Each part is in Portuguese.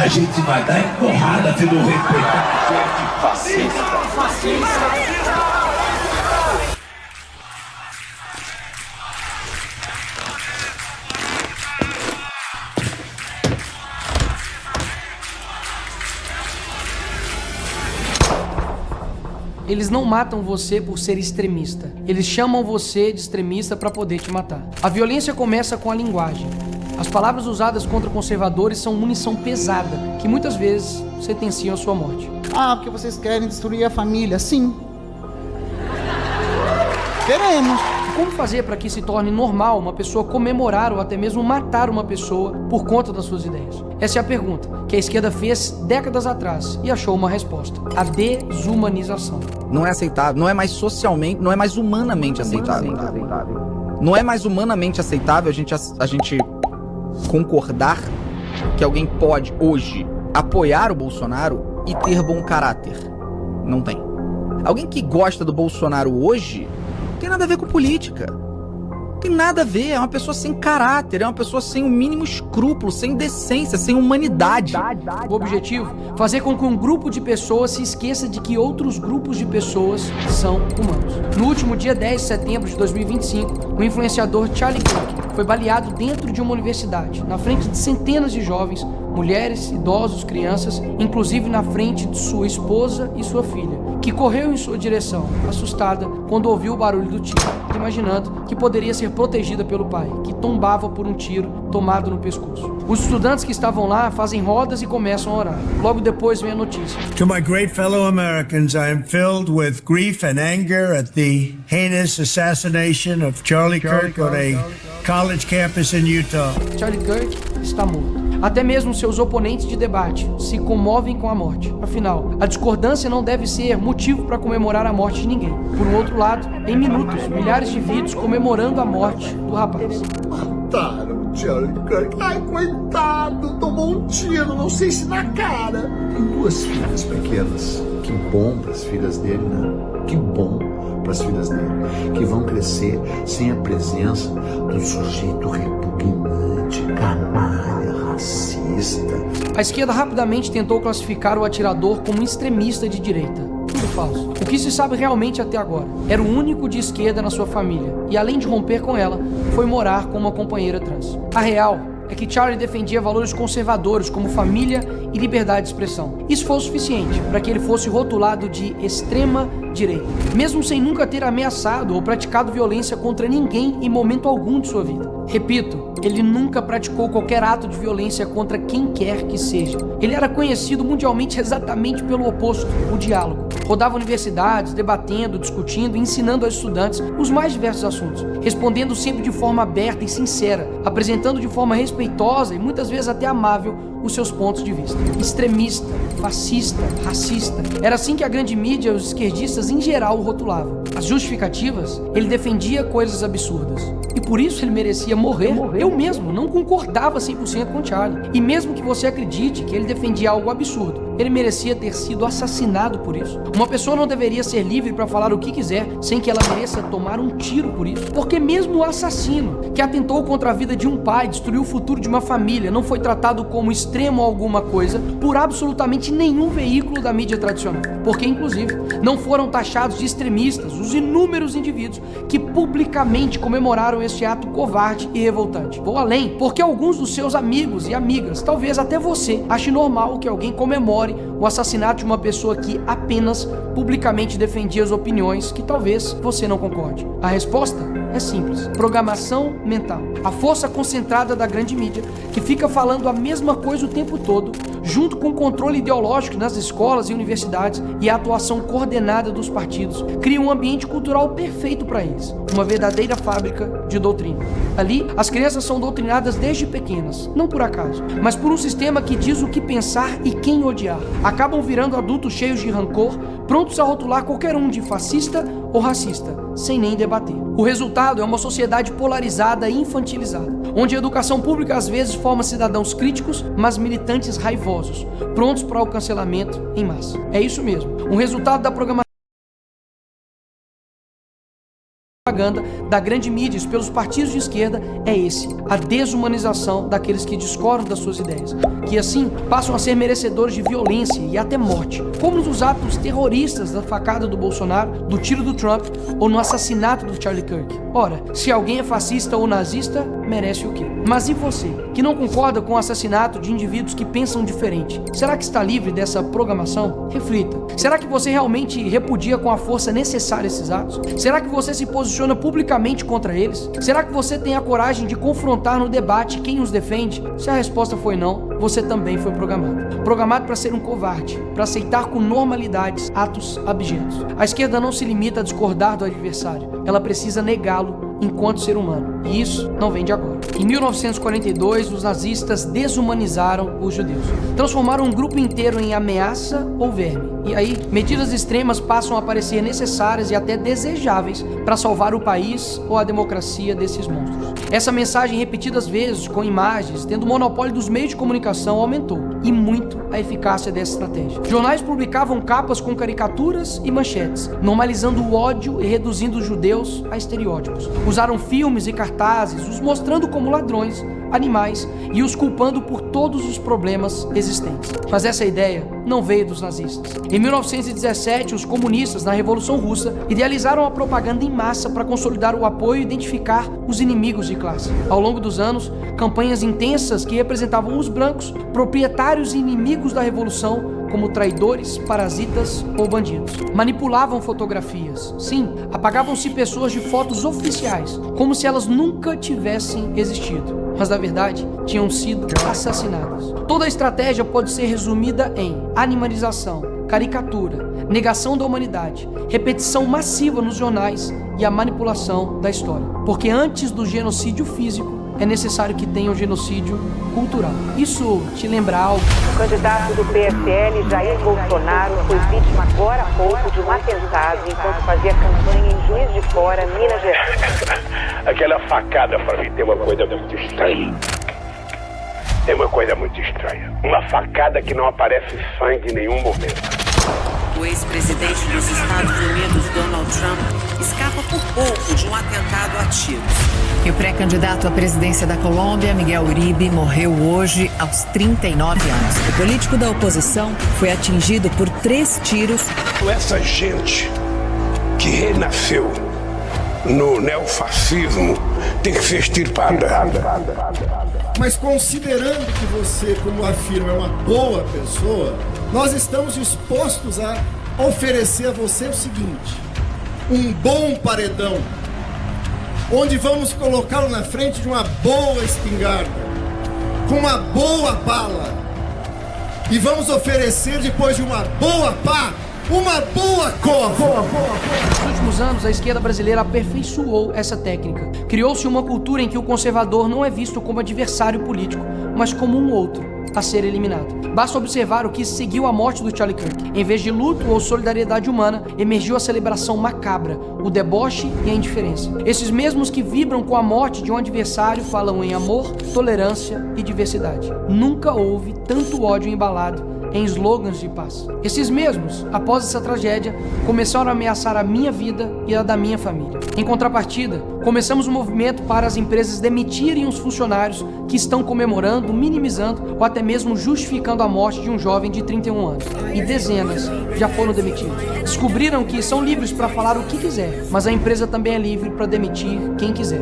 A gente vai dar em porrada se não respeitar. Gente fascista. Fascista. Eles não matam você por ser extremista. Eles chamam você de extremista para poder te matar. A violência começa com a linguagem. As palavras usadas contra conservadores são munição pesada, que muitas vezes sentenciam a sua morte. Ah, porque vocês querem destruir a família? Sim. Queremos. Como fazer para que se torne normal uma pessoa comemorar ou até mesmo matar uma pessoa por conta das suas ideias? Essa é a pergunta que a esquerda fez décadas atrás e achou uma resposta: a desumanização. Não é aceitável, não é mais socialmente, não é mais humanamente aceitável. Não é mais humanamente aceitável a gente concordar que alguém pode hoje apoiar o Bolsonaro e ter bom caráter. Não tem. Alguém que gosta do Bolsonaro hoje não tem nada a ver com política. Não tem nada a ver, é uma pessoa sem caráter, é uma pessoa sem o mínimo escrúpulo, sem decência, sem humanidade. O objetivo? Fazer com que um grupo de pessoas se esqueça de que outros grupos de pessoas são humanos. No último dia 10 de setembro de 2025, o influenciador Charlie Kirk foi baleado dentro de uma universidade, na frente de centenas de jovens, mulheres, idosos, crianças, inclusive na frente de sua esposa e sua filha, que correu em sua direção, assustada, quando ouviu o barulho do tiro, imaginando que poderia ser protegida pelo pai, que tombava por um tiro tomado no pescoço. Os estudantes que estavam lá fazem rodas e começam a orar. Logo depois vem a notícia. To my great fellow Americans, I am filled with grief and anger at the heinous assassination of Charlie Kirk on a college campus in Utah. Charlie Kirk está morto. Até mesmo seus oponentes de debate se comovem com a morte. Afinal, a discordância não deve ser motivo para comemorar a morte de ninguém. Por um outro lado, em minutos, milhares de vídeos comemorando a morte do rapaz. Mataram o Charlie Kirk. Ai, coitado, tomou um tiro, não sei se na cara. Tem duas filhas pequenas. Que bom para as filhas dele, né? Que bom para as filhas dele. Que vão crescer sem a presença do sujeito repugnante, canalha, racista. A esquerda rapidamente tentou classificar o atirador como um extremista de direita. Tudo falso. O que se sabe realmente até agora? Era o único de esquerda na sua família e, além de romper com ela, foi morar com uma companheira trans. A real é que Charlie defendia valores conservadores como família e liberdade de expressão. Isso foi o suficiente para que ele fosse rotulado de extrema direita, mesmo sem nunca ter ameaçado ou praticado violência contra ninguém em momento algum de sua vida. Repito, ele nunca praticou qualquer ato de violência contra quem quer que seja. Ele era conhecido mundialmente exatamente pelo oposto, o diálogo. Rodava universidades, debatendo, discutindo e ensinando aos estudantes os mais diversos assuntos, respondendo sempre de forma aberta e sincera, apresentando de forma respeitosa e muitas vezes até amável os seus pontos de vista. Extremista, fascista, racista. Era assim que a grande mídia e os esquerdistas em geral o rotulavam. As justificativas? Ele defendia coisas absurdas. E por isso ele merecia morrer. Eu mesmo não concordava 100% com Charlie. E mesmo que você acredite que ele defendia algo absurdo, ele merecia ter sido assassinado por isso. Uma pessoa não deveria ser livre para falar o que quiser sem que ela mereça tomar um tiro por isso. Porque mesmo o assassino que atentou contra a vida de um pai, destruiu o futuro de uma família, não foi tratado como extremo alguma coisa por absolutamente nenhum veículo da mídia tradicional. Porque, inclusive, não foram taxados de extremistas os inúmeros indivíduos que publicamente comemoraram este ato covarde e revoltante. Vou além, porque alguns dos seus amigos e amigas, talvez até você, ache normal que alguém comemore o assassinato de uma pessoa que apenas publicamente defendia as opiniões que talvez você não concorde. A resposta é simples: programação mental. A força concentrada da grande mídia, que fica falando a mesma coisa o tempo todo, junto com o controle ideológico nas escolas e universidades e a atuação coordenada dos partidos, cria um ambiente cultural perfeito para eles, uma verdadeira fábrica de doutrina. Ali, as crianças são doutrinadas desde pequenas, não por acaso, mas por um sistema que diz o que pensar e quem odiar. Acabam virando adultos cheios de rancor, prontos a rotular qualquer um de fascista ou racista, sem nem debater. O resultado é uma sociedade polarizada e infantilizada, onde a educação pública às vezes forma cidadãos críticos, mas militantes raivosos, prontos para o cancelamento em massa. É isso mesmo, um resultado da programação propaganda da grande mídia pelos partidos de esquerda é esse: a desumanização daqueles que discordam das suas ideias, que assim passam a ser merecedores de violência e até morte, como nos atos terroristas da facada do Bolsonaro, do tiro do Trump ou no assassinato do Charlie Kirk. Ora, se alguém é fascista ou nazista, merece o quê? Mas e você, que não concorda com o assassinato de indivíduos que pensam diferente? Será que está livre dessa programação? Reflita. Será que você realmente repudia com a força necessária esses atos? Será que você se posiciona publicamente contra eles? Será que você tem a coragem de confrontar no debate quem os defende? Se a resposta foi não, você também foi programado. Programado para ser um covarde, para aceitar com normalidade atos abjetos. A esquerda não se limita a discordar do adversário, ela precisa negá-lo enquanto ser humano. E isso não vem de agora. Em 1942, os nazistas desumanizaram os judeus. Transformaram um grupo inteiro em ameaça ou verme. E aí, medidas extremas passam a parecer necessárias e até desejáveis para salvar o país ou a democracia desses monstros. Essa mensagem, repetidas vezes, com imagens, tendo o monopólio dos meios de comunicação, aumentou, e muito, a eficácia dessa estratégia. Jornais publicavam capas com caricaturas e manchetes, normalizando o ódio e reduzindo os judeus a estereótipos. Usaram filmes e cartazes, os mostrando como ladrões, animais e os culpando por todos os problemas existentes. Mas essa ideia não veio dos nazistas. Em 1917, os comunistas, na Revolução Russa, idealizaram a propaganda em massa para consolidar o apoio e identificar os inimigos de classe. Ao longo dos anos, campanhas intensas que representavam os brancos, proprietários e inimigos da Revolução, como traidores, parasitas ou bandidos. Manipulavam fotografias. Sim, apagavam-se pessoas de fotos oficiais, como se elas nunca tivessem existido. Mas, na verdade, tinham sido assassinadas. Toda a estratégia pode ser resumida em animalização, caricatura, negação da humanidade, repetição massiva nos jornais e a manipulação da história. Porque antes do genocídio físico, é necessário que tenha um genocídio cultural. Isso te lembra algo? O candidato do PSL, Jair Bolsonaro, foi vítima agora há pouco de um atentado enquanto fazia campanha em Juiz de Fora, Minas Gerais. Aquela facada, para mim, tem uma coisa muito estranha. Tem uma coisa muito estranha. Uma facada que não aparece sangue em nenhum momento. O ex-presidente dos Estados Unidos, Donald Trump, escapa por pouco de um atentado a tiros. E o pré-candidato à presidência da Colômbia, Miguel Uribe, morreu hoje aos 39 anos. O político da oposição foi atingido por 3 tiros. Essa gente que renasceu no neofascismo tem que ser extirpada. Mas considerando que você, como afirma, é uma boa pessoa, nós estamos dispostos a oferecer a você o seguinte: um bom paredão, onde vamos colocá-lo na frente de uma boa espingarda, com uma boa bala, e vamos oferecer, depois de uma boa pá, uma boa cova. Nos últimos anos, a esquerda brasileira aperfeiçoou essa técnica. Criou-se uma cultura em que o conservador não é visto como adversário político, mas como um outro a ser eliminado. Basta observar o que seguiu a morte do Charlie Kirk. Em vez de luto ou solidariedade humana, emergiu a celebração macabra, o deboche e a indiferença. Esses mesmos que vibram com a morte de um adversário falam em amor, tolerância e diversidade. Nunca houve tanto ódio embalado em slogans de paz. Esses mesmos, após essa tragédia, começaram a ameaçar a minha vida e a da minha família. Em contrapartida, começamos um movimento para as empresas demitirem os funcionários que estão comemorando, minimizando ou até mesmo justificando a morte de um jovem de 31 anos. E dezenas já foram demitidos. Descobriram que são livres para falar o que quiser, mas a empresa também é livre para demitir quem quiser.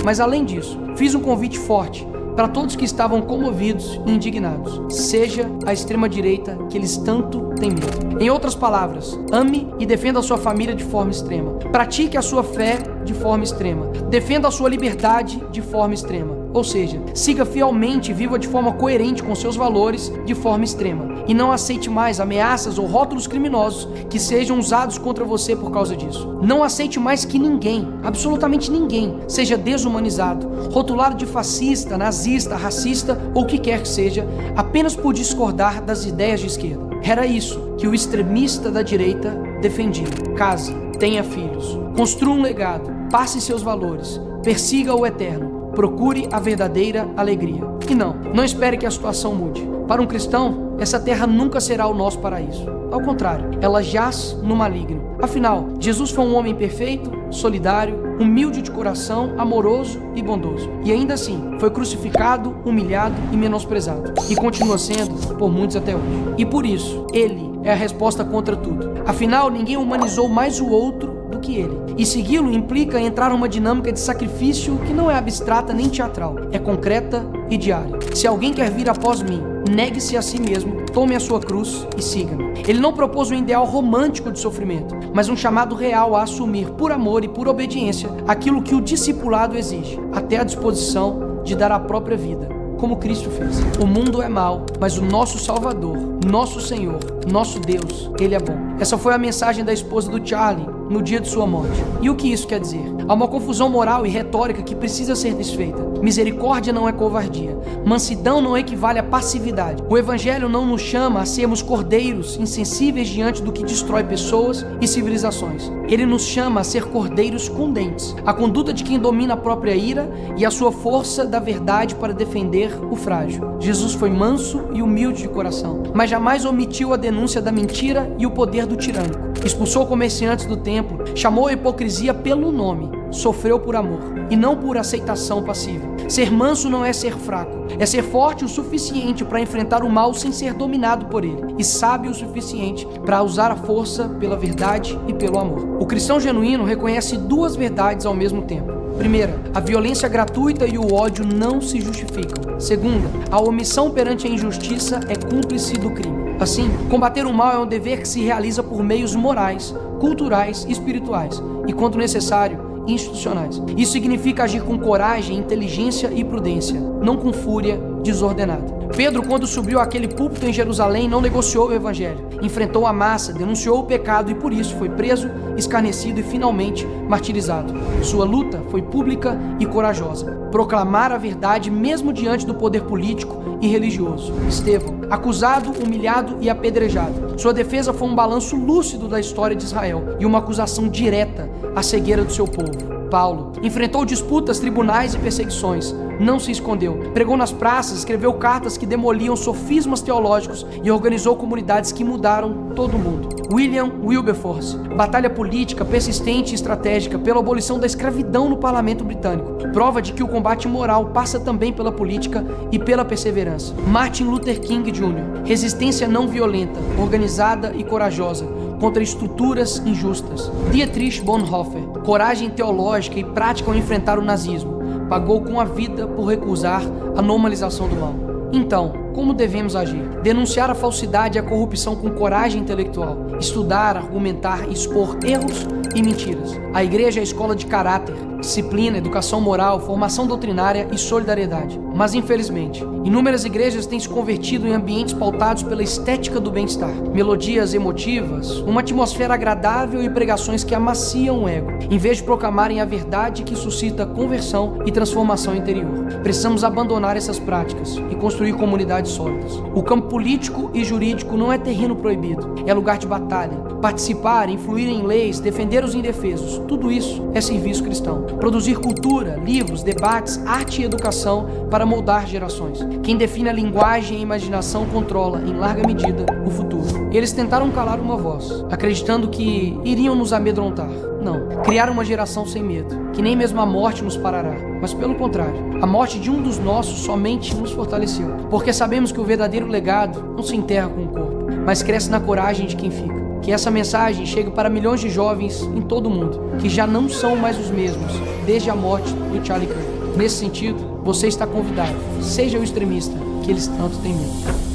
Mas além disso, fiz um convite forte para todos que estavam comovidos e indignados. Seja a extrema-direita que eles tanto têm medo. Em outras palavras, ame e defenda a sua família de forma extrema. Pratique a sua fé de forma extrema. Defenda a sua liberdade de forma extrema. Ou seja, siga fielmente e viva de forma coerente com seus valores de forma extrema. E não aceite mais ameaças ou rótulos criminosos que sejam usados contra você por causa disso. Não aceite mais que ninguém, absolutamente ninguém, seja desumanizado, rotulado de fascista, nazista, racista ou o que quer que seja, apenas por discordar das ideias de esquerda. Era isso que o extremista da direita defendia. Case, tenha filhos, construa um legado, passe seus valores, persiga o eterno. Procure a verdadeira alegria. E não espere que a situação mude. Para um cristão, essa terra nunca será o nosso paraíso. Ao contrário, ela jaz no maligno. Afinal, Jesus foi um homem perfeito? solidário, humilde de coração, amoroso e bondoso. E ainda assim, foi crucificado, humilhado e menosprezado. E continua sendo por muitos até hoje. E por isso, ele é a resposta contra tudo. Afinal, ninguém humanizou mais o outro do que ele. E segui-lo implica entrar numa dinâmica de sacrifício que não é abstrata nem teatral, é concreta e diária. Se alguém quer vir após mim, negue-se a si mesmo, tome a sua cruz e siga-me. Ele não propôs um ideal romântico de sofrimento, mas um chamado real a assumir por amor e por obediência aquilo que o discipulado exige, até a disposição de dar a própria vida, como Cristo fez. O mundo é mau, mas o nosso Salvador, nosso Senhor, nosso Deus, Ele é bom. Essa foi a mensagem da esposa do Charlie no dia de sua morte. E o que isso quer dizer? Há uma confusão moral e retórica que precisa ser desfeita. Misericórdia não é covardia. Mansidão não equivale a passividade. O Evangelho não nos chama a sermos cordeiros insensíveis diante do que destrói pessoas e civilizações. Ele nos chama a ser cordeiros com dentes. A conduta de quem domina a própria ira e a sua força da verdade para defender o frágil. Jesus foi manso e humilde de coração, mas jamais omitiu a denúncia da mentira e o poder do tirânico. Expulsou comerciantes do templo, chamou a hipocrisia pelo nome, sofreu por amor e não por aceitação passiva. Ser manso não é ser fraco, é ser forte o suficiente para enfrentar o mal sem ser dominado por ele, e sábio o suficiente para usar a força pela verdade e pelo amor. O cristão genuíno reconhece duas verdades ao mesmo tempo. Primeira, a violência gratuita e o ódio não se justificam. Segunda, a omissão perante a injustiça é cúmplice do crime. Assim, combater o mal é um dever que se realiza por meios morais, culturais e espirituais, e, quando necessário, institucionais. Isso significa agir com coragem, inteligência e prudência, não com fúria desordenada. Pedro, quando subiu àquele púlpito em Jerusalém, não negociou o evangelho, enfrentou a massa, denunciou o pecado e por isso foi preso, escarnecido e finalmente martirizado. Sua luta foi pública e corajosa. Proclamar a verdade mesmo diante do poder político e religioso. Estevão, acusado, humilhado e apedrejado. Sua defesa foi um balanço lúcido da história de Israel e uma acusação direta à cegueira do seu povo. Paulo enfrentou disputas, tribunais e perseguições, não se escondeu, pregou nas praças, escreveu cartas que demoliam sofismas teológicos e organizou comunidades que mudaram todo o mundo. William Wilberforce, batalha política persistente e estratégica pela abolição da escravidão no parlamento britânico, prova de que o combate moral passa também pela política e pela perseverança. Martin Luther King Jr., resistência não violenta, organizada e corajosa contra estruturas injustas. Dietrich Bonhoeffer, coragem teológica e prática ao enfrentar o nazismo, pagou com a vida por recusar a normalização do mal. Então, como devemos agir? Denunciar a falsidade e a corrupção com coragem intelectual, estudar, argumentar e expor erros e mentiras. A igreja é a escola de caráter, disciplina, educação moral, formação doutrinária e solidariedade. Mas, infelizmente, inúmeras igrejas têm se convertido em ambientes pautados pela estética do bem-estar, melodias emotivas, uma atmosfera agradável e pregações que amaciam o ego, em vez de proclamarem a verdade que suscita conversão e transformação interior. Precisamos abandonar essas práticas e construir comunidades sólidas. O campo político e jurídico não é terreno proibido, é lugar de batalha. Participar, influir em leis, defender os indefesos, tudo isso é serviço cristão. Produzir cultura, livros, debates, arte e educação para moldar gerações. Quem define a linguagem e a imaginação controla, em larga medida, o futuro. Eles tentaram calar uma voz, acreditando que iriam nos amedrontar. Não. Criar uma geração sem medo, que nem mesmo a morte nos parará. Mas pelo contrário, a morte de um dos nossos somente nos fortaleceu. Porque sabemos que o verdadeiro legado não se enterra com o corpo, mas cresce na coragem de quem fica. Que essa mensagem chegue para milhões de jovens em todo o mundo, que já não são mais os mesmos, desde a morte do Charlie Kirk. Nesse sentido, você está convidado. Seja o extremista que eles tanto têm medo.